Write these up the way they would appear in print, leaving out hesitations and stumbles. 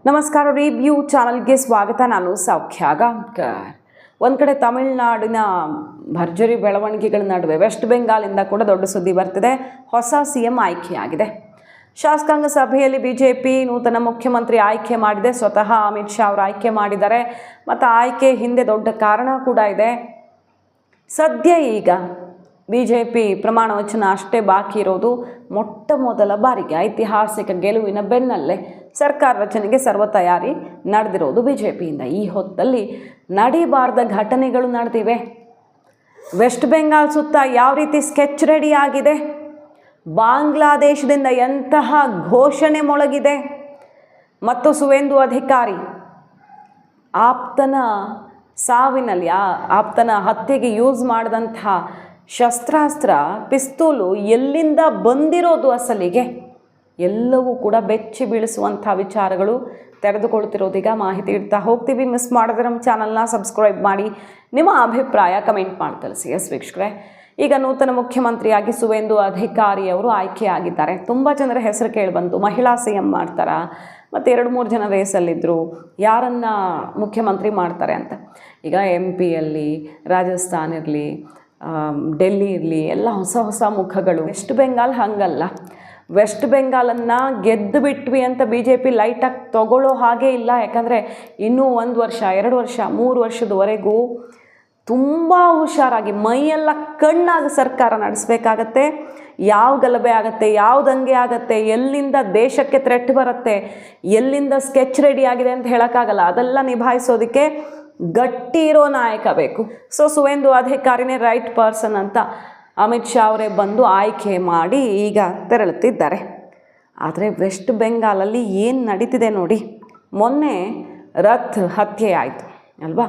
ನಮಸ್ಕಾರ. ರಿವ್ಯೂ ಚಾನಲ್ಗೆ ಸ್ವಾಗತ. ನಾನು ಸೌಖ್ಯ ಗಾಂವ್ಕರ್. ಒಂದು ಕಡೆ ತಮಿಳುನಾಡಿನ ಭರ್ಜರಿ ಬೆಳವಣಿಗೆಗಳ ನಡುವೆ ವೆಸ್ಟ್ ಬೆಂಗಾಲಿಂದ ಕೂಡ ದೊಡ್ಡ ಸುದ್ದಿ ಬರ್ತಿದೆ. ಹೊಸ CM ಆಯ್ಕೆಯಾಗಿದೆ. ಶಾಸಕಾಂಗ ಸಭೆಯಲ್ಲಿ BJP ನೂತನ ಮುಖ್ಯಮಂತ್ರಿ ಆಯ್ಕೆ ಮಾಡಿದೆ. ಸ್ವತಃ ಅಮಿತ್ ಶಾ ಅವರು ಆಯ್ಕೆ ಮಾಡಿದ್ದಾರೆ. ಮತ್ತು ಆಯ್ಕೆ ಹಿಂದೆ ದೊಡ್ಡ ಕಾರಣ ಕೂಡ ಇದೆ. ಸದ್ಯ ಈಗ BJP ಪ್ರಮಾಣ ವಚನ ಅಷ್ಟೇ ಬಾಕಿ ಇರೋದು. ಮೊಟ್ಟ ಮೊದಲ ಬಾರಿಗೆ ಐತಿಹಾಸಿಕ ಗೆಲುವಿನ ಬೆನ್ನಲ್ಲೇ ಸರ್ಕಾರ ರಚನೆಗೆ ಸರ್ವ ತಯಾರಿ ನಡೆದಿರೋದು BJPಯಿಂದ. ಈ ಹೊತ್ತಲ್ಲಿ ನಡೀಬಾರ್ದ ಘಟನೆಗಳು ನಡೆದಿವೆ. ವೆಸ್ಟ್ ಬೆಂಗಾಲ್ ಸುತ್ತ ಯಾವ ರೀತಿ ಸ್ಕೆಚ್ ರೆಡಿ ಆಗಿದೆ, ಬಾಂಗ್ಲಾದೇಶದಿಂದ ಎಂತಹ ಘೋಷಣೆ ಮೊಳಗಿದೆ, ಮತ್ತು ಸುವೇಂದು ಅಧಿಕಾರಿ ಆಪ್ತನ ಸಾವಿನಲ್ಲಿ ಆಪ್ತನ ಹತ್ಯೆಗೆ ಯೂಸ್ ಮಾಡಿದಂಥ ಶಸ್ತ್ರಾಸ್ತ್ರ ಪಿಸ್ತೂಲು ಎಲ್ಲಿಂದ ಬಂದಿರೋದು ಅಸಲಿಗೆ, ಎಲ್ಲವೂ ಕೂಡ ಬೆಚ್ಚಿ ಬೀಳಿಸುವಂಥ ವಿಚಾರಗಳು ತೆರೆದುಕೊಳ್ತಿರೋದೀಗ ಮಾಹಿತಿ ಇಡ್ತಾ ಹೋಗ್ತೀವಿ. ಮಿಸ್ ಮಾಡಿದ್ರೆ ನಮ್ಮ ಚಾನಲ್ನ ಸಬ್ಸ್ಕ್ರೈಬ್ ಮಾಡಿ, ನಿಮ್ಮ ಅಭಿಪ್ರಾಯ ಕಮೆಂಟ್ ಮಾಡಿ ತಿಳಿಸಿ. ವೀಕ್ಷಕರೇ, ಈಗ ನೂತನ ಮುಖ್ಯಮಂತ್ರಿಯಾಗಿ ಸುವೇಂದು ಅಧಿಕಾರಿ ಅವರು ಆಯ್ಕೆಯಾಗಿದ್ದಾರೆ. ತುಂಬ ಜನರ ಹೆಸರು ಕೇಳಿಬಂತು. ಮಹಿಳಾ CM ಮಾಡ್ತಾರಾ, ಮತ್ತು 2-3 ಜನ ರೇಸಲ್ಲಿದ್ದರು ಯಾರನ್ನು ಮುಖ್ಯಮಂತ್ರಿ ಮಾಡ್ತಾರೆ ಅಂತ. ಈಗ MP ರಾಜಸ್ಥಾನ್ ಇರಲಿ, ಡೆಲ್ಲಿ ಇರಲಿ, ಎಲ್ಲ ಹೊಸ ಹೊಸ ಮುಖಗಳು. ವೆಸ್ಟ್ ಬೆಂಗಾಲ್ ಹಂಗಲ್ಲ. ವೆಸ್ಟ್ ಬೆಂಗಾಲನ್ನು ಗೆದ್ದು ಬಿಟ್ವಿ ಅಂತ BJP ಲೈಟಾಗಿ ತಗೊಳ್ಳೋ ಹಾಗೆ ಇಲ್ಲ. ಯಾಕಂದರೆ ಇನ್ನೂ 1 ವರ್ಷ 2 ವರ್ಷ 3 ವರ್ಷದವರೆಗೂ ತುಂಬ ಹುಷಾರಾಗಿ ಮೈಯೆಲ್ಲ ಕಣ್ಣಾಗಿ ಸರ್ಕಾರ ನಡೆಸಬೇಕಾಗತ್ತೆ. ಯಾವ ಗಲಭೆ ಆಗುತ್ತೆ, ಯಾವ ದಂಗೆ ಆಗುತ್ತೆ, ಎಲ್ಲಿಂದ ದೇಶಕ್ಕೆ ಥ್ರೆಟ್ ಬರುತ್ತೆ, ಎಲ್ಲಿಂದ ಸ್ಕೆಚ್ ರೆಡಿ ಆಗಿದೆ ಅಂತ ಹೇಳೋಕ್ಕಾಗಲ್ಲ. ಅದೆಲ್ಲ ನಿಭಾಯಿಸೋದಕ್ಕೆ ಗಟ್ಟಿ ಇರೋ ನಾಯಕ ಬೇಕು. ಸೊ ಸುವೇಂದು ಅಧಿಕಾರಿನೇ ರೈಟ್ ಪರ್ಸನ್ ಅಂತ ಅಮಿತ್ ಶಾ ಅವರೇ ಬಂದು ಆಯ್ಕೆ ಮಾಡಿ ಈಗ ತೆರಳುತ್ತಿದ್ದಾರೆ. ಆದರೆ ವೆಸ್ಟ್ ಬೆಂಗಾಲಲ್ಲಿ ಏನು ನಡೀತಿದೆ ನೋಡಿ. ಮೊನ್ನೆ ರಥ್ ಹತ್ಯೆ ಆಯಿತು ಅಲ್ವಾ?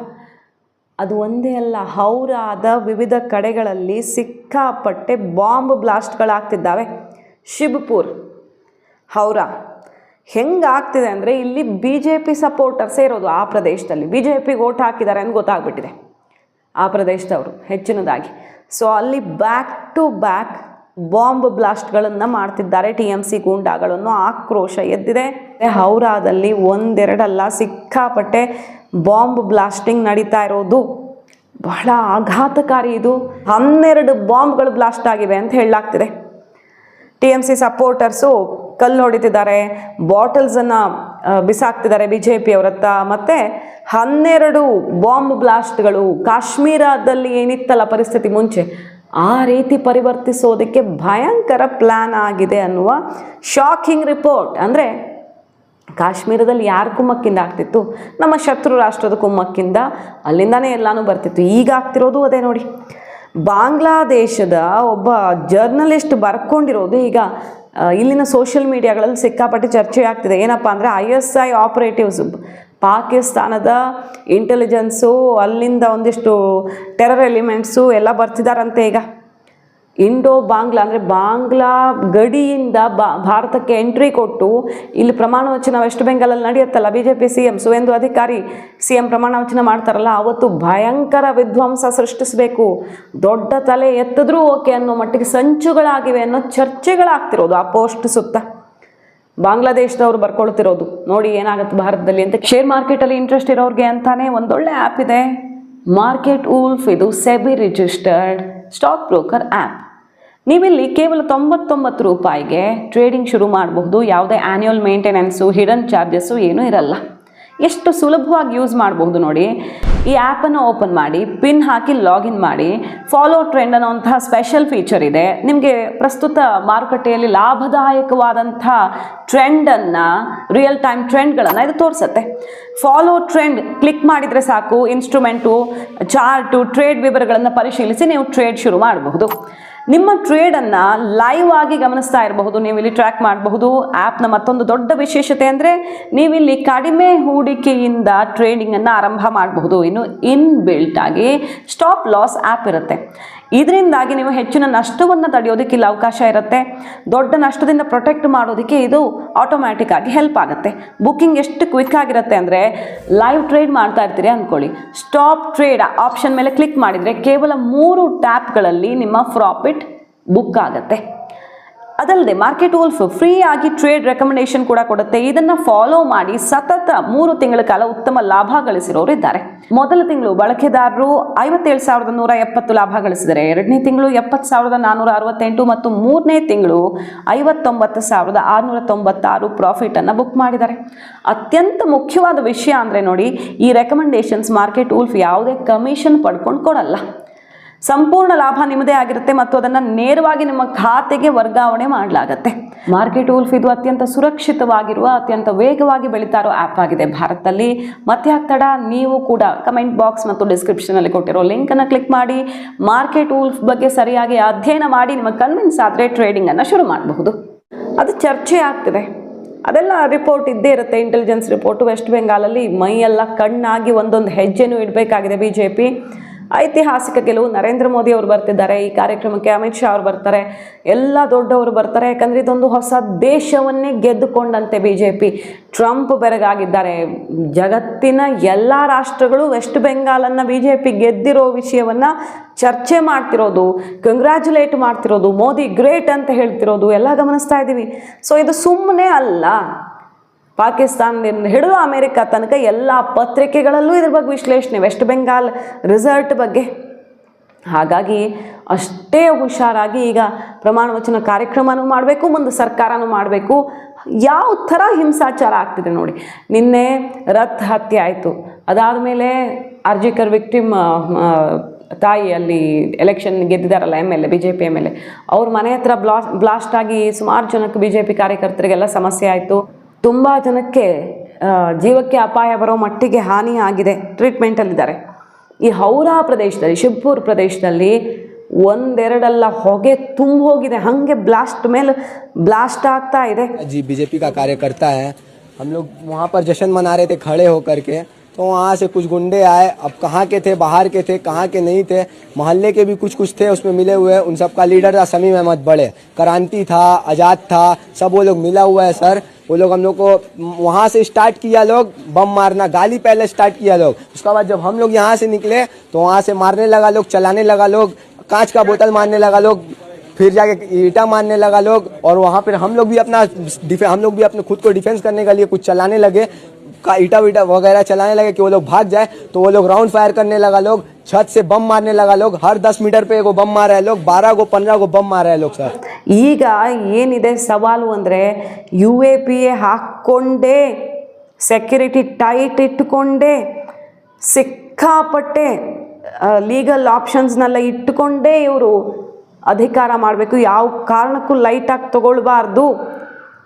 ಅದು ಒಂದೇ ಅಲ್ಲ, ಹೌರಾದ ವಿವಿಧ ಕಡೆಗಳಲ್ಲಿ ಸಿಕ್ಕಾಪಟ್ಟೆ ಬಾಂಬ್ ಬ್ಲಾಸ್ಟ್ಗಳಾಗ್ತಿದ್ದಾವೆ. ಶಿಬ್ಪುರ್, ಹೌರಾ ಹೆಂಗಾಗ್ತಿದೆ ಅಂದರೆ ಇಲ್ಲಿ BJP ಸಪೋರ್ಟರ್ಸೇ ಇರೋದು. ಆ ಪ್ರದೇಶದಲ್ಲಿ BJPಗೆ ಓಟ್ ಹಾಕಿದ್ದಾರೆ ಅಂತ ಗೊತ್ತಾಗ್ಬಿಟ್ಟಿದೆ ಆ ಪ್ರದೇಶದವರು ಹೆಚ್ಚಿನದಾಗಿ. ಸೊ ಅಲ್ಲಿ ಬ್ಯಾಕ್ ಟು ಬ್ಯಾಕ್ ಬಾಂಬ್ ಬ್ಲಾಸ್ಟ್ಗಳನ್ನು ಮಾಡ್ತಿದ್ದಾರೆ TMC ಗೂಂಡಾಗಳನ್ನು. ಆಕ್ರೋಶ ಎದ್ದಿದೆ. ಹೌರಾದಲ್ಲಿ 1-2 ಅಲ್ಲ, ಸಿಕ್ಕಾಪಟ್ಟೆ ಬಾಂಬ್ ಬ್ಲಾಸ್ಟಿಂಗ್ ನಡೀತಾ ಇರೋದು. ಬಹಳ ಆಘಾತಕಾರಿ ಇದು. 12 ಬಾಂಬ್ಗಳು ಬ್ಲಾಸ್ಟ್ ಆಗಿವೆ ಅಂತ ಹೇಳಲಾಗ್ತಿದೆ. TMC ಸಪೋರ್ಟರ್ಸು ಕಲ್ಲು ಹೊಡಿತಿದ್ದಾರೆ, ಬಾಟಲ್ಸನ್ನು ಬಿಸಾಕ್ತಿದ್ದಾರೆ BJP ಅವರತ್ತ. ಮತ್ತು 12 ಬಾಂಬ್ ಬ್ಲಾಸ್ಟ್ಗಳು ಕಾಶ್ಮೀರದಲ್ಲಿ ಏನಿತ್ತಲ್ಲ ಪರಿಸ್ಥಿತಿ ಮುಂಚೆ, ಆ ರೀತಿ ಪರಿವರ್ತಿಸೋದಕ್ಕೆ ಭಯಂಕರ ಪ್ಲ್ಯಾನ್ ಆಗಿದೆ ಅನ್ನುವ ಶಾಕಿಂಗ್ ರಿಪೋರ್ಟ್. ಅಂದರೆ ಕಾಶ್ಮೀರದಲ್ಲಿ ಯಾರ ಕುಮ್ಮಕ್ಕಿಂದ ಆಗ್ತಿತ್ತು? ನಮ್ಮ ಶತ್ರು ರಾಷ್ಟ್ರದ ಕುಮ್ಮಕ್ಕಿಂದ. ಅಲ್ಲಿಂದನೇ ಎಲ್ಲನೂ ಬರ್ತಿತ್ತು. ಈಗ ಆಗ್ತಿರೋದು ಅದೇ ನೋಡಿ. ಬಾಂಗ್ಲಾದೇಶದ ಒಬ್ಬ ಜರ್ನಲಿಸ್ಟ್ ಬರ್ಕೊಂಡಿರೋದು ಈಗ ಇಲ್ಲಿನ ಸೋಷಿಯಲ್ ಮೀಡಿಯಾಗಳಲ್ಲಿ ಸಿಕ್ಕಾಪಟ್ಟೆ ಚರ್ಚೆ ಆಗ್ತಿದೆ. ಏನಪ್ಪ ಅಂದರೆ ISI ಆಪರೇಟಿವ್ಸ್, ಪಾಕಿಸ್ತಾನದ ಇಂಟೆಲಿಜೆನ್ಸು, ಅಲ್ಲಿಂದ ಒಂದಿಷ್ಟು ಟೆರರ್ ಎಲಿಮೆಂಟ್ಸು ಎಲ್ಲ ಬರ್ತಿದ್ದಾರಂತೆ. ಈಗ ಇಂಡೋ ಬಾಂಗ್ಲಾ ಅಂದರೆ ಬಾಂಗ್ಲಾ ಗಡಿಯಿಂದ ಭಾರತಕ್ಕೆ ಎಂಟ್ರಿ ಕೊಟ್ಟು ಇಲ್ಲಿ ಪ್ರಮಾಣ ವಚನ ವೆಸ್ಟ್ ಬೆಂಗಾಲಲ್ಲಿ ನಡೆಯುತ್ತಲ್ಲ, BJP CM ಸುವೇಂದು ಅಧಿಕಾರಿ CM ಪ್ರಮಾಣ ವಚನ ಮಾಡ್ತಾರಲ್ಲ, ಅವತ್ತು ಭಯಂಕರ ವಿಧ್ವಂಸ ಸೃಷ್ಟಿಸಬೇಕು, ದೊಡ್ಡ ತಲೆ ಎತ್ತಿದ್ರೂ ಓಕೆ ಅನ್ನೋ ಮಟ್ಟಿಗೆ ಸಂಚುಗಳಾಗಿವೆ ಅನ್ನೋ ಚರ್ಚೆಗಳಾಗ್ತಿರೋದು ಆ ಪೋಸ್ಟ್ ಸುತ್ತ. ಬಾಂಗ್ಲಾದೇಶದವ್ರು ಬರ್ಕೊಳ್ತಿರೋದು ನೋಡಿ ಏನಾಗುತ್ತೆ ಭಾರತದಲ್ಲಿ ಅಂತ. ಶೇರ್ ಮಾರ್ಕೆಟಲ್ಲಿ ಇಂಟ್ರೆಸ್ಟ್ ಇರೋರಿಗೆ ಅಂತಾನೆ ಒಂದೊಳ್ಳೆ ಆ್ಯಪ್ ಇದೆ, ಮಾರ್ಕೆಟ್ ವೂಲ್ಫ್. ಇದು SEBI registered stock broker app. ನೀವಿಲ್ಲಿ ಕೇವಲ 99 ರೂಪಾಯಿಗೆ ಟ್ರೇಡಿಂಗ್ ಶುರು ಮಾಡಬಹುದು. ಯಾವುದೇ ಆ್ಯನ್ಯುವಲ್ ಮೇಂಟೆನೆನ್ಸು, ಹಿಡನ್ ಚಾರ್ಜಸ್ಸು ಏನೂ ಇರಲ್ಲ. ಎಷ್ಟು ಸುಲಭವಾಗಿ ಯೂಸ್ ಮಾಡಬಹುದು ನೋಡಿ. ಈ ಆ್ಯಪನ್ನು ಓಪನ್ ಮಾಡಿ, ಪಿನ್ ಹಾಕಿ ಲಾಗಿನ್ ಮಾಡಿ, ಫಾಲೋ ಟ್ರೆಂಡ್ ಅನ್ನೋಂತಹ ಸ್ಪೆಷಲ್ ಫೀಚರ್ ಇದೆ. ನಿಮಗೆ ಪ್ರಸ್ತುತ ಮಾರುಕಟ್ಟೆಯಲ್ಲಿ ಲಾಭದಾಯಕವಾದಂಥ ಟ್ರೆಂಡನ್ನು, ರಿಯಲ್ ಟೈಮ್ ಟ್ರೆಂಡ್ಗಳನ್ನು ಇದು ತೋರಿಸುತ್ತೆ. ಫಾಲೋ ಟ್ರೆಂಡ್ ಕ್ಲಿಕ್ ಮಾಡಿದರೆ ಸಾಕು, ಇನ್ಸ್ಟ್ರೂಮೆಂಟು, ಚಾರ್ಟು, ಟ್ರೇಡ್ ವಿವರಗಳನ್ನು ಪರಿಶೀಲಿಸಿ ನೀವು ಟ್ರೇಡ್ ಶುರು ಮಾಡಬಹುದು. ನಿಮ್ಮ ಟ್ರೇಡನ್ನು ಲೈವ್ ಆಗಿ ಗಮನಿಸ್ತಾ ಇರಬಹುದು, ನೀವು ಇಲ್ಲಿ ಟ್ರ್ಯಾಕ್ ಮಾಡಬಹುದು. ಆ್ಯಪ್ನ ಮತ್ತೊಂದು ದೊಡ್ಡ ವಿಶೇಷತೆ ಅಂದರೆ ನೀವಿಲ್ಲಿ ಕಡಿಮೆ ಹೂಡಿಕೆಯಿಂದ ಟ್ರೇಡಿಂಗನ್ನು ಆರಂಭ ಮಾಡಬಹುದು. ಇನ್ನು ಇನ್ಬಿಲ್ಟ್ ಆಗಿ ಸ್ಟಾಪ್ ಲಾಸ್ ಆ್ಯಪ್ ಇರುತ್ತೆ. ಇದರಿಂದಾಗಿ ನೀವು ಹೆಚ್ಚಿನ ನಷ್ಟವನ್ನು ತಡೆಯೋದಕ್ಕೆ ಇಲ್ಲಿ ಅವಕಾಶ ಇರುತ್ತೆ. ದೊಡ್ಡ ನಷ್ಟದಿಂದ ಪ್ರೊಟೆಕ್ಟ್ ಮಾಡೋದಕ್ಕೆ ಇದು ಆಟೋಮ್ಯಾಟಿಕ್ ಆಗಿ ಹೆಲ್ಪ್ ಆಗುತ್ತೆ. ಬುಕ್ಕಿಂಗ್ ಎಷ್ಟು ಕ್ವಿಕ್ ಆಗಿರುತ್ತೆ ಅಂದರೆ, ಲೈವ್ ಟ್ರೇಡ್ ಮಾಡ್ತಾ ಇರ್ತೀರಿ ಅಂದ್ಕೊಳ್ಳಿ, ಸ್ಟಾಪ್ ಟ್ರೇಡ್ ಆಪ್ಷನ್ ಮೇಲೆ ಕ್ಲಿಕ್ ಮಾಡಿದರೆ ಕೇವಲ 3 ಟ್ಯಾಪ್ಗಳಲ್ಲಿ ನಿಮ್ಮ ಪ್ರಾಫಿಟ್ ಬುಕ್ ಆಗುತ್ತೆ. ಅದಲ್ಲದೆ ಮಾರ್ಕೆಟ್ ವೂಲ್ಫ್ ಫ್ರೀ ಆಗಿ ಟ್ರೇಡ್ ರೆಕಮೆಂಡೇಶನ್ ಕೂಡ ಕೊಡುತ್ತೆ. ಇದನ್ನು ಫಾಲೋ ಮಾಡಿ ಸತತ 3 ತಿಂಗಳ ಕಾಲ ಉತ್ತಮ ಲಾಭ ಗಳಿಸಿರೋರು ಇದ್ದಾರೆ. ಮೊದಲ ತಿಂಗಳು ಬಳಕೆದಾರರು 57,170 ಲಾಭ ಗಳಿಸಿದರೆ, ಎರಡನೇ ತಿಂಗಳು 70,468 ಮತ್ತು ಮೂರನೇ ತಿಂಗಳು 59,696 ಪ್ರಾಫಿಟ್ ಅನ್ನು ಬುಕ್ ಮಾಡಿದ್ದಾರೆ. ಅತ್ಯಂತ ಮುಖ್ಯವಾದ ವಿಷಯ ಅಂದರೆ ನೋಡಿ, ಈ ರೆಕಮೆಂಡೇಶನ್ಸ್ ಮಾರ್ಕೆಟ್ ವೂಲ್ಫ್ ಯಾವುದೇ ಕಮಿಷನ್ ಪಡ್ಕೊಂಡು ಕೊಡಲ್ಲ. ಸಂಪೂರ್ಣ ಲಾಭ ನಿಮ್ಮದೇ ಆಗಿರುತ್ತೆ ಮತ್ತು ಅದನ್ನು ನೇರವಾಗಿ ನಿಮ್ಮ ಖಾತೆಗೆ ವರ್ಗಾವಣೆ ಮಾಡಲಾಗುತ್ತೆ. ಮಾರ್ಕೆಟ್ ವೂಲ್ಫ್ ಇದು ಅತ್ಯಂತ ಸುರಕ್ಷಿತವಾಗಿರುವ, ಅತ್ಯಂತ ವೇಗವಾಗಿ ಬೆಳೀತಾ ಇರೋ ಆ್ಯಪ್ ಆಗಿದೆ ಭಾರತದಲ್ಲಿ. ಮತ್ತೆ ಆಗ್ತಡ ನೀವು ಕೂಡ ಕಮೆಂಟ್ ಬಾಕ್ಸ್ ಮತ್ತು ಡಿಸ್ಕ್ರಿಪ್ಷನಲ್ಲಿ ಕೊಟ್ಟಿರೋ ಲಿಂಕನ್ನು ಕ್ಲಿಕ್ ಮಾಡಿ ಮಾರ್ಕೆಟ್ ವೂಲ್ಫ್ ಬಗ್ಗೆ ಸರಿಯಾಗಿ ಅಧ್ಯಯನ ಮಾಡಿ ನಿಮಗೆ ಕನ್ವಿನ್ಸ್ ಆದರೆ ಟ್ರೇಡಿಂಗನ್ನು ಶುರು ಮಾಡಬಹುದು. ಅದು ಚರ್ಚೆ ಆಗ್ತಿದೆ, ಅದೆಲ್ಲ ರಿಪೋರ್ಟ್ ಇದ್ದೇ ಇರುತ್ತೆ. ಇಂಟೆಲಿಜೆನ್ಸ್ ರಿಪೋರ್ಟು ವೆಸ್ಟ್ ಬೆಂಗಾಲಲ್ಲಿ ಮೈಯೆಲ್ಲ ಕಣ್ಣಾಗಿ ಒಂದೊಂದು ಹೆಜ್ಜೆನೂ ಇಡಬೇಕಾಗಿದೆ BJP. ಐತಿಹಾಸಿಕ ಗೆಲುವು. ನರೇಂದ್ರ ಮೋದಿ ಅವರು ಬರ್ತಿದ್ದಾರೆ ಈ ಕಾರ್ಯಕ್ರಮಕ್ಕೆ, ಅಮಿತ್ ಶಾ ಅವರು ಬರ್ತಾರೆ, ಎಲ್ಲ ದೊಡ್ಡವರು ಬರ್ತಾರೆ. ಯಾಕಂದರೆ ಇದೊಂದು ಹೊಸ ದೇಶವನ್ನೇ ಗೆದ್ದುಕೊಂಡಂತೆ BJP. ಟ್ರಂಪ್ ಬೆರಗಾಗಿದ್ದಾರೆ. ಜಗತ್ತಿನ ಎಲ್ಲ ರಾಷ್ಟ್ರಗಳು ವೆಸ್ಟ್ ಬೆಂಗಾಲನ್ನು BJP ಗೆದ್ದಿರೋ ವಿಷಯವನ್ನು ಚರ್ಚೆ ಮಾಡ್ತಿರೋದು, ಕಂಗ್ರ್ಯಾಚುಲೇಟ್ ಮಾಡ್ತಿರೋದು, ಮೋದಿ ಗ್ರೇಟ್ ಅಂತ ಹೇಳ್ತಿರೋದು ಎಲ್ಲ ಗಮನಿಸ್ತಾ ಇದ್ದೀವಿ. ಸೊ ಇದು ಸುಮ್ಮನೆ ಅಲ್ಲ. ಪಾಕಿಸ್ತಾನದಿಂದ ಹಿಡಿದು ಅಮೇರಿಕ ತನಕ ಎಲ್ಲ ಪತ್ರಿಕೆಗಳಲ್ಲೂ ಇದ್ರ ಬಗ್ಗೆ ವಿಶ್ಲೇಷಣೆ, ವೆಸ್ಟ್ ಬೆಂಗಾಲ್ ರಿಸಲ್ಟ್ ಬಗ್ಗೆ. ಹಾಗಾಗಿ ಅಷ್ಟೇ ಹುಷಾರಾಗಿ ಈಗ ಪ್ರಮಾಣ ವಚನ ಕಾರ್ಯಕ್ರಮನೂ ಮಾಡಬೇಕು, ಮುಂದೆ ಸರ್ಕಾರನೂ ಮಾಡಬೇಕು. ಯಾವ ಥರ ಹಿಂಸಾಚಾರ ಆಗ್ತಿದೆ ನೋಡಿ. ನಿನ್ನೆ ರಥ್ ಹತ್ಯೆ ಆಯಿತು, ಅದಾದಮೇಲೆ ಅರ್ಜಿಕರ್ ವಿಕ್ಟಿಮ್ ತಾಯಿ ಅಲ್ಲಿ ಎಲೆಕ್ಷನ್ ಗೆದ್ದಿದ್ದಾರಲ್ಲ MLA BJP MLA, ಅವ್ರ ಮನೆ ಹತ್ರ ಬ್ಲಾಸ್ಟ್ ಆಗಿ ಸುಮಾರು ಜನಕ್ಕೆ BJP ಕಾರ್ಯಕರ್ತರಿಗೆಲ್ಲ ಸಮಸ್ಯೆ ಆಯಿತು. ತುಂಬ ಜನಕ್ಕೆ ಜೀವಕ್ಕೆ ಅಪಾಯ ಬರೋ ಮಟ್ಟಿಗೆ ಹಾನಿ ಆಗಿದೆ, ಟ್ರೀಟ್ಮೆಂಟಲ್ಲಿದ್ದಾರೆ. ಈ ಹೌರಾ ಪ್ರದೇಶದಲ್ಲಿ, ಶಿವಪುರ್ ಪ್ರದೇಶದಲ್ಲಿ ಒಂದೆರಡಲ್ಲ ಹೊಗೆ ತುಂಬ ಹೋಗಿದೆ, ಹಾಗೆ ಬ್ಲಾಸ್ಟ್ ಮೇಲೆ ಬ್ಲಾಸ್ಟ್ ಆಗ್ತಾ ಇದೆ. जी BJP का कार्यकर्ता है, हम लोग वहाँ पर जश्न मना रहे थे खड़े होकर के, तो वहाँ से कुछ गुंडे आए. अब कहाँ के थे, बाहर के थे, कहाँ के नहीं थे, मोहल्ले के भी कुछ थे उसमें मिले हुए. उन सबका लीडर था समीम अहमद बड़े, क्रांति था, आज़ाद था, सब वो लोग मिला हुआ है सर. वो लोग हम लोग को वहाँ से स्टार्ट किया, लोग बम मारना, गाली पहले स्टार्ट किया लोग. उसके बाद जब हम लोग यहाँ से निकले तो वहाँ से मारने लगा लोग, चलाने लगा लोग, कांच का बोतल मारने लगा लोग, फिर जाके ईटा मारने लगा लोग. और वहाँ पर हम लोग भी अपने खुद को डिफेंस करने के लिए कुछ चलाने लगे, ईटा वीटा वगैरह चलाने लगे कि वो लोग भाग जाए. तो वो लोग राउंड फायर करने लगा लोग, छत से बम मारने लगा लोग. हर 10 मीटर पे एगो बम मार रहे हैं लोग, 12 को 15 को बम मार रहे हैं लोग सर. ಈಗ ಏನಿದೆ ಸವಾಲು ಅಂದರೆ UAPA ಹಾಕ್ಕೊಂಡೇ, ಸೆಕ್ಯೂರಿಟಿ ಟೈಟ್ ಇಟ್ಟುಕೊಂಡೇ, ಸಿಕ್ಕಾಪಟ್ಟೆ ಲೀಗಲ್ ಆಪ್ಷನ್ಸ್ನೆಲ್ಲ ಇಟ್ಟುಕೊಂಡೇ ಇವರು ಅಧಿಕಾರ ಮಾಡಬೇಕು. ಯಾವ ಕಾರಣಕ್ಕೂ ಲೈಟಾಗಿ ತಗೊಳ್ಬಾರ್ದು.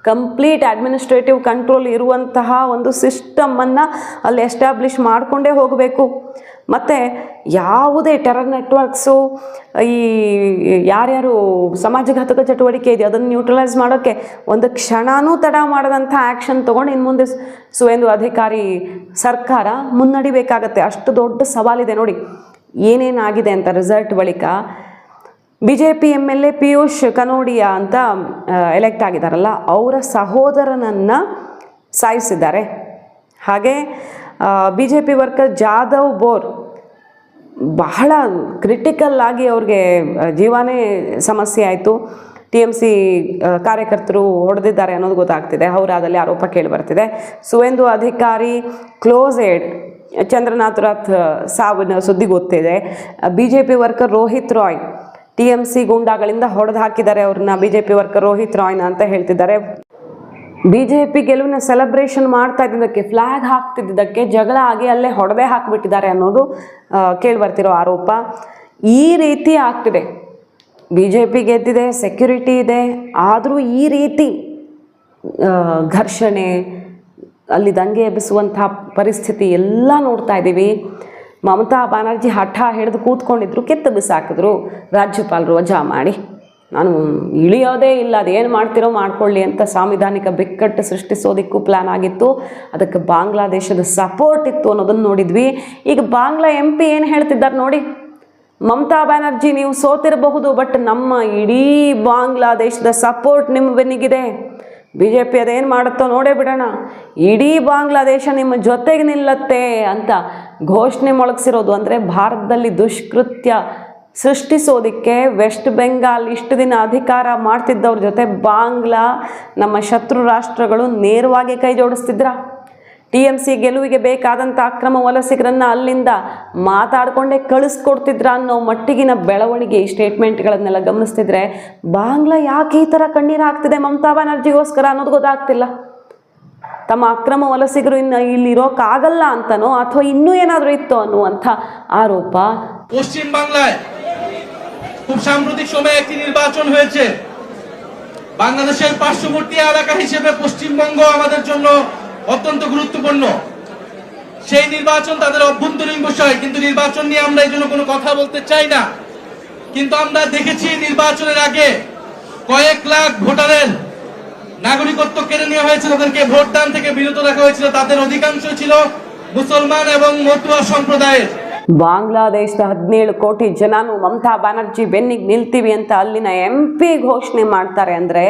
ಕಂಪ್ಲೀಟ್ ಅಡ್ಮಿನಿಸ್ಟ್ರೇಟಿವ್ ಕಂಟ್ರೋಲ್ ಇರುವಂತಹ ಒಂದು ಸಿಸ್ಟಮನ್ನು ಅಲ್ಲಿ ಎಸ್ಟಾಬ್ಲಿಷ್ ಮಾಡಿಕೊಂಡೇ ಹೋಗಬೇಕು. ಮತ್ತು ಯಾವುದೇ ಟೆರರ್ ನೆಟ್ವರ್ಕ್ಸು, ಈ ಯಾರ್ಯಾರು ಸಮಾಜಘಾತಕ ಚಟುವಟಿಕೆ ಇದೆ ಅದನ್ನು ನ್ಯೂಟ್ರಲೈಸ್ ಮಾಡೋಕ್ಕೆ ಒಂದು ಕ್ಷಣನೂ ತಡ ಮಾಡದಂಥ ಆ್ಯಕ್ಷನ್ ತೊಗೊಂಡು ಇನ್ನು ಮುಂದೆ ಸುವೇಂದು ಅಧಿಕಾರಿ ಸರ್ಕಾರ ಮುನ್ನಡಿಬೇಕಾಗತ್ತೆ. ಅಷ್ಟು ದೊಡ್ಡ ಸವಾಲಿದೆ ನೋಡಿ ಏನೇನಾಗಿದೆ ಅಂತ. ರಿಸಲ್ಟ್ ಬಳಿಕ BJP MLA ಪಿಯೂಷ್ ಕನೋಡಿಯಾ ಅಂತ ಎಲೆಕ್ಟ್ ಆಗಿದ್ದಾರಲ್ಲ, ಅವರ ಸಹೋದರನನ್ನು ಸಾಯಿಸಿದ್ದಾರೆ. ಹಾಗೆ BJP ವರ್ಕರ್ ಜಾಧವ್ ಬೋರ್ ಬಹಳ ಕ್ರಿಟಿಕಲ್ ಆಗಿ ಅವ್ರಿಗೆ ಜೀವನೇ ಸಮಸ್ಯೆ ಆಯಿತು. TMC ಕಾರ್ಯಕರ್ತರು ಹೊಡೆದಿದ್ದಾರೆ ಅನ್ನೋದು ಗೊತ್ತಾಗ್ತಿದೆ. ಹೌರಾದಲ್ಲಿ ಆರೋಪ ಕೇಳಿಬರ್ತಿದೆ. ಸುವೇಂದು ಅಧಿಕಾರಿ ಕ್ಲೋಸ್ ಏಡ್ ಚಂದ್ರನಾಥ್ ರಥ್ ಸಾವಿನ ಸುದ್ದಿ ಗೊತ್ತಿದೆ. BJP worker Rohit Roy TMC ಗೂಂಡಾಗಳಿಂದ ಹೊಡೆದು ಹಾಕಿದ್ದಾರೆ ಅವ್ರನ್ನ. BJP ವರ್ಕರ್ ರೋಹಿತ್ ರಾಯ್ನ ಅಂತ ಹೇಳ್ತಿದ್ದಾರೆ. BJP ಗೆಲುವಿನ ಸೆಲೆಬ್ರೇಷನ್ ಮಾಡ್ತಾ ಇದ್ದಿದ್ದಕ್ಕೆ, ಫ್ಲ್ಯಾಗ್ ಹಾಕ್ತಿದ್ದಕ್ಕೆ ಜಗಳ ಆಗಿ ಅಲ್ಲೇ ಹೊಡೆದೇ ಹಾಕಿಬಿಟ್ಟಿದ್ದಾರೆ ಅನ್ನೋದು ಕೇಳಿಬರ್ತಿರೋ ಆರೋಪ. ಈ ರೀತಿ ಆಗ್ತಿದೆ. BJP ಗೆದ್ದಿದೆ, ಸೆಕ್ಯೂರಿಟಿ ಇದೆ, ಆದರೂ ಈ ರೀತಿ ಘರ್ಷಣೆ, ಅಲ್ಲಿ ದಂಗೆ ಎಬ್ಬಿಸುವಂಥ ಪರಿಸ್ಥಿತಿ ಎಲ್ಲ ನೋಡ್ತಾ ಇದ್ದೀವಿ. ಮಮತಾ ಬ್ಯಾನರ್ಜಿ ಹಠ ಹಿಡಿದು ಕೂತ್ಕೊಂಡಿದ್ರು, ಕಿತ್ತು ಬಿಸಾಕಿದ್ರು ರಾಜ್ಯಪಾಲರು ವಜಾ ಮಾಡಿ. ನಾನು ಇಳಿಯೋದೇ ಇಲ್ಲ, ಅದೇನು ಮಾಡ್ತಿರೋ ಮಾಡ್ಕೊಳ್ಳಿ ಅಂತ ಸಾಂವಿಧಾನಿಕ ಬಿಕ್ಕಟ್ಟು ಸೃಷ್ಟಿಸೋದಕ್ಕೂ ಪ್ಲ್ಯಾನ್ ಆಗಿತ್ತು. ಅದಕ್ಕೆ ಬಾಂಗ್ಲಾದೇಶದ ಸಪೋರ್ಟ್ ಇತ್ತು ಅನ್ನೋದನ್ನು ನೋಡಿದ್ವಿ. ಈಗ ಬಾಂಗ್ಲಾ MP ಏನು ಹೇಳ್ತಿದ್ದಾರೆ ನೋಡಿ, ಮಮತಾ ಬ್ಯಾನರ್ಜಿ ನೀವು ಸೋತಿರಬಹುದು, ಬಟ್ ನಮ್ಮ ಇಡೀ ಬಾಂಗ್ಲಾದೇಶದ ಸಪೋರ್ಟ್ ನಿಮ್ಮ ಬೆನ್ನಿಗಿದೆ. BJP ಅದೇನು ಮಾಡುತ್ತೋ ನೋಡೇ ಬಿಡೋಣ, ಇಡೀ ಬಾಂಗ್ಲಾದೇಶ ನಿಮ್ಮ ಜೊತೆಗೆ ನಿಲ್ಲತ್ತೆ ಅಂತ ಘೋಷಣೆ ಮೊಳಗಿಸಿರೋದು. ಅಂದರೆ ಭಾರತದಲ್ಲಿ ದುಷ್ಕೃತ್ಯ ಸೃಷ್ಟಿಸೋದಕ್ಕೆ ವೆಸ್ಟ್ ಬೆಂಗಾಲ್ ಇಷ್ಟು ದಿನ ಅಧಿಕಾರ ಮಾಡ್ತಿದ್ದವ್ರ ಜೊತೆ ಬಾಂಗ್ಲಾ ನಮ್ಮ ಶತ್ರು ರಾಷ್ಟ್ರಗಳು ನೇರವಾಗಿ ಕೈ ಜೋಡಿಸ್ತಿದ್ರ. TMC ಗೆಲುವಿಗೆ ಬೇಕಾದಂಥ ಅಕ್ರಮ ವಲಸಿಗರನ್ನು ಅಲ್ಲಿಂದ ಮಾತಾಡಿಕೊಂಡೇ ಕಳಿಸ್ಕೊಡ್ತಿದ್ರ ಅನ್ನೋ ಮಟ್ಟಿಗಿನ ಬೆಳವಣಿಗೆ ಈ ಸ್ಟೇಟ್ಮೆಂಟ್ಗಳನ್ನೆಲ್ಲ ಗಮನಿಸ್ತಿದ್ರೆ ಬಾಂಗ್ಲಾ ಯಾಕೆ ಈ ಥರ ಕಣ್ಣೀರು ಹಾಕ್ತಿದೆ ಮಮತಾ ಬ್ಯಾನರ್ಜಿಗೋಸ್ಕರ ಅನ್ನೋದು ಗೊತ್ತಾಗ್ತಿಲ್ಲ. ತಮ್ಮ ಅಕ್ರಮ ವಲಸಿಗರು ಇನ್ನು ಇಲ್ಲಿರೋಕ್ಕಾಗಲ್ಲ ಅಂತನೋ ಅಥವಾ ಇನ್ನೂ ಏನಾದರೂ ಇತ್ತು ಅನ್ನುವಂಥ ಆರೋಪ. পশ্চিম বাংলায় খুব সাম্প্রতিক সময়ে একটি নির্বাচন হয়েছে। বাংলাদেশের পার্শ্ববর্তী এলাকা হিসেবে পশ্চিমবঙ্গ আমাদের জন্য অত্যন্ত গুরুত্বপূর্ণ। সেই নির্বাচন তাদের অভ্যন্তরীণ বিষয়, কিন্তু নির্বাচন নিয়ে আমরা এই জন্য কোনো কথা বলতে চাই না। কিন্তু আমরা দেখেছি নির্বাচনের আগে কয়েক লাখ ভোটারের নাগরিকত্ব কেড়ে নেওয়া হয়েছিল, তাদেরকে ভোটদান থেকে বিরত রাখা হয়েছিল। তাদের অধিকাংশ ছিল মুসলমান এবং মতুয়া সম্প্রদায়ের। ಬಾಂಗ್ಲಾದೇಶದ 17 ಕೋಟಿ ಜನನು ಮಮತಾ ಬ್ಯಾನರ್ಜಿ ಬೆನ್ನಿಗೆ ನಿಲ್ತೀವಿ ಅಂತ ಅಲ್ಲಿನ MP ಘೋಷಣೆ ಮಾಡ್ತಾರೆ ಅಂದರೆ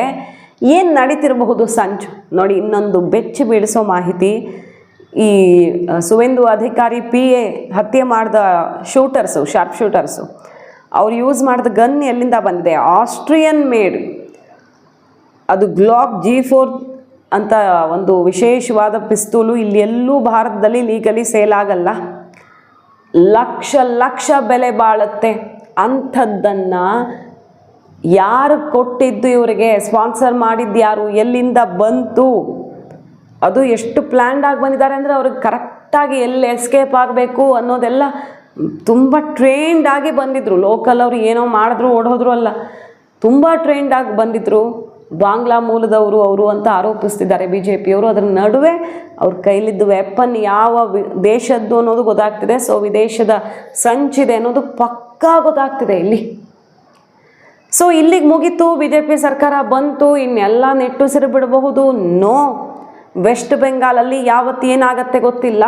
ಏನು ನಡೀತಿರಬಹುದು ಸಂಚು ನೋಡಿ. ಇನ್ನೊಂದು ಬೆಚ್ಚಿ ಬೀಳಿಸೋ ಮಾಹಿತಿ, ಈ ಸುವೇಂದು ಅಧಿಕಾರಿ PA ಹತ್ಯೆ ಮಾಡಿದ ಶಾರ್ಪ್ ಶೂಟರ್ಸು ಅವ್ರು ಯೂಸ್ ಮಾಡಿದ ಗನ್ ಎಲ್ಲಿಂದ ಬಂದಿದೆ? Austrian made. ಅದು ಗ್ಲಾಕ್ G4 ಅಂತ ಒಂದು ವಿಶೇಷವಾದ ಪಿಸ್ತೂಲು. ಇಲ್ಲಿ ಎಲ್ಲೂ ಭಾರತದಲ್ಲಿ ಲೀಗಲಿ ಸೇಲ್ ಆಗಲ್ಲ, ಲಕ್ಷ ಬೆಲೆ ಬಾಳುತ್ತೆ. ಅಂಥದ್ದನ್ನು ಯಾರು ಕೊಟ್ಟಿದ್ದು, ಇವರಿಗೆ ಸ್ಪಾನ್ಸರ್ ಮಾಡಿದ್ದು ಯಾರು, ಎಲ್ಲಿಂದ ಬಂತು, ಅದು ಎಷ್ಟು ಪ್ಲ್ಯಾನ್ಡ್ ಆಗಿ ಬಂದಿದ್ದಾರೆ ಅಂದರೆ ಅವ್ರಿಗೆ ಕರೆಕ್ಟಾಗಿ ಎಲ್ಲಿ ಎಸ್ಕೇಪ್ ಆಗಬೇಕು ಅನ್ನೋದೆಲ್ಲ ತುಂಬ ಟ್ರೈನ್ಡ್ ಆಗಿ ಬಂದಿದ್ರು. ಲೋಕಲ್ ಅವರು ಏನೋ ಮಾಡಿದ್ರು ಓಡೋದ್ರು ಅಲ್ಲ, ತುಂಬ ಟ್ರೈನ್ಡ್ ಆಗಿ ಬಂದಿದ್ರು. ಬಾಂಗ್ಲಾ ಮೂಲದವರು ಅವರು ಅಂತ ಆರೋಪಿಸ್ತಿದ್ದಾರೆ BJPಯವರು. ಅದರ ನಡುವೆ ಅವ್ರ ಕೈಲಿದ್ದು ವೆಪನ್ ಯಾವ ದೇಶದ್ದು ಅನ್ನೋದು ಗೊತ್ತಾಗ್ತಿದೆ. ಸೊ ವಿದೇಶದ ಸಂಚಿದೆ ಅನ್ನೋದು ಪಕ್ಕಾ ಗೊತ್ತಾಗ್ತಿದೆ ಇಲ್ಲಿ. ಸೊ ಇಲ್ಲಿಗೆ ಮುಗೀತು, BJP ಸರ್ಕಾರ ಬಂತು, ಇನ್ನೆಲ್ಲ ನೆಟ್ಟುಸಿರು ಬಿಡಬಹುದು. ನೋ, ವೆಸ್ಟ್ ಬೆಂಗಾಲಲ್ಲಿ ಯಾವತ್ತು ಏನಾಗತ್ತೆ ಗೊತ್ತಿಲ್ಲ.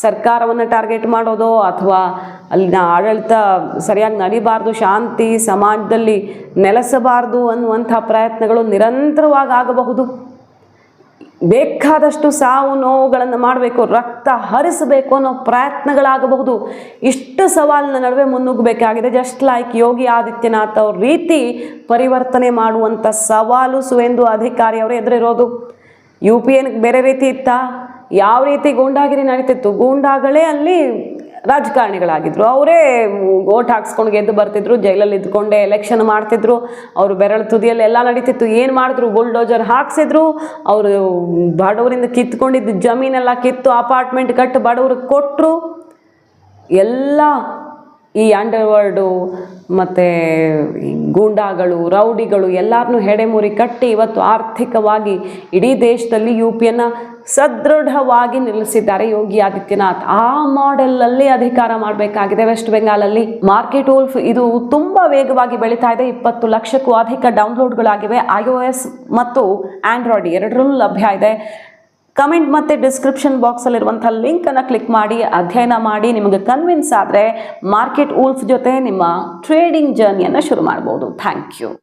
ಸರ್ಕಾರವನ್ನು ಟಾರ್ಗೆಟ್ ಮಾಡೋದು ಅಥವಾ ಅಲ್ಲಿನ ಆಡಳಿತ ಸರಿಯಾಗಿ ನಡಿಬಾರ್ದು, ಶಾಂತಿ ಸಮಾಜದಲ್ಲಿ ನೆಲೆಸಬಾರ್ದು ಅನ್ನುವಂಥ ಪ್ರಯತ್ನಗಳು ನಿರಂತರವಾಗಿ ಆಗಬಹುದು. ಬೇಕಾದಷ್ಟು ಸಾವು ನೋವುಗಳನ್ನು ಮಾಡಬೇಕು, ರಕ್ತ ಹರಿಸಬೇಕು ಅನ್ನೋ ಪ್ರಯತ್ನಗಳಾಗಬಹುದು. ಇಷ್ಟು ಸವಾಲಿನ ನಡುವೆ ಮುನ್ನುಗ್ಗಬೇಕಾಗಿದೆ. ಜಸ್ಟ್ ಲೈಕ್ ಯೋಗಿ ಆದಿತ್ಯನಾಥ್ ಅವ್ರ ರೀತಿ ಪರಿವರ್ತನೆ ಮಾಡುವಂಥ ಸವಾಲು ಸುವೇಂದು ಅಧಿಕಾರಿ ಅವರು ಎದುರಿರೋದು. UP ಬೇರೆ ರೀತಿ ಇತ್ತಾ? ಯಾವ ರೀತಿ ಗೂಂಡಾಗಿರಿ ನಡೀತಿತ್ತು? ಗೂಂಡಾಗಳೇ ಅಲ್ಲಿ ರಾಜಕಾರಣಿಗಳಾಗಿದ್ದರು. ಅವರೇ ಓಟ್ ಹಾಕ್ಸ್ಕೊಂಡು ಗೆದ್ದು ಬರ್ತಿದ್ರು, ಜೈಲಲ್ಲಿ ಇದ್ಕೊಂಡೆ ಎಲೆಕ್ಷನ್ ಮಾಡ್ತಿದ್ರು. ಅವರು ಬೆರಳು ತುದಿಯಲ್ಲಿ ಎಲ್ಲ ನಡೀತಿತ್ತು. ಏನು ಮಾಡಿದ್ರು? ಬುಲ್ಡೋಜರ್ ಹಾಕ್ಸಿದ್ರು. ಅವರು ಬಡವರಿಂದ ಕಿತ್ಕೊಂಡಿದ್ದು ಜಮೀನೆಲ್ಲ ಕಿತ್ತು ಅಪಾರ್ಟ್ಮೆಂಟ್ ಕಟ್ಟು ಬಡವ್ರಿಗೆ ಕೊಟ್ಟರು. ಎಲ್ಲ ಈ ಅಂಡರ್ವರ್ಲ್ಡು ಮತ್ತು ಗೂಂಡಾಗಳು, ರೌಡಿಗಳು ಎಲ್ಲರನ್ನೂ ಹೆಡೆಮುರಿ ಕಟ್ಟಿ ಇವತ್ತು ಆರ್ಥಿಕವಾಗಿ ಇಡೀ ದೇಶದಲ್ಲಿ UPಯನ್ನು ಸದೃಢವಾಗಿ ನಿಲ್ಲಿಸಿದ್ದಾರೆ ಯೋಗಿ ಆದಿತ್ಯನಾಥ್. ಆ ಮಾಡೆಲಲ್ಲಿ ಅಧಿಕಾರ ಮಾಡಬೇಕಾಗಿದೆ ವೆಸ್ಟ್ ಬೆಂಗಾಲಲ್ಲಿ. ಮಾರ್ಕೆಟ್ ವೂಲ್ಫ್ ಇದು ತುಂಬ ವೇಗವಾಗಿ ಬೆಳೀತಾ ಇದೆ. 20 ಲಕ್ಷಕ್ಕೂ ಅಧಿಕ ಡೌನ್ಲೋಡ್ಗಳಾಗಿವೆ. iOS ಮತ್ತು ಆಂಡ್ರಾಯ್ಡ್ ಎರಡರಲ್ಲೂ ಲಭ್ಯ ಇದೆ. ಕಮೆಂಟ್ ಮತ್ತು ಡಿಸ್ಕ್ರಿಪ್ಷನ್ ಬಾಕ್ಸಲ್ಲಿರುವಂಥ ಲಿಂಕನ್ನು ಕ್ಲಿಕ್ ಮಾಡಿ ಅಧ್ಯಯನ ಮಾಡಿ. ನಿಮಗೆ ಕನ್ವಿನ್ಸ್ ಆದರೆ ಮಾರ್ಕೆಟ್ ವೂಲ್ಫ್ ಜೊತೆ ನಿಮ್ಮ ಟ್ರೇಡಿಂಗ್ ಜರ್ನಿಯನ್ನು ಶುರು ಮಾಡ್ಬೋದು. Thank you.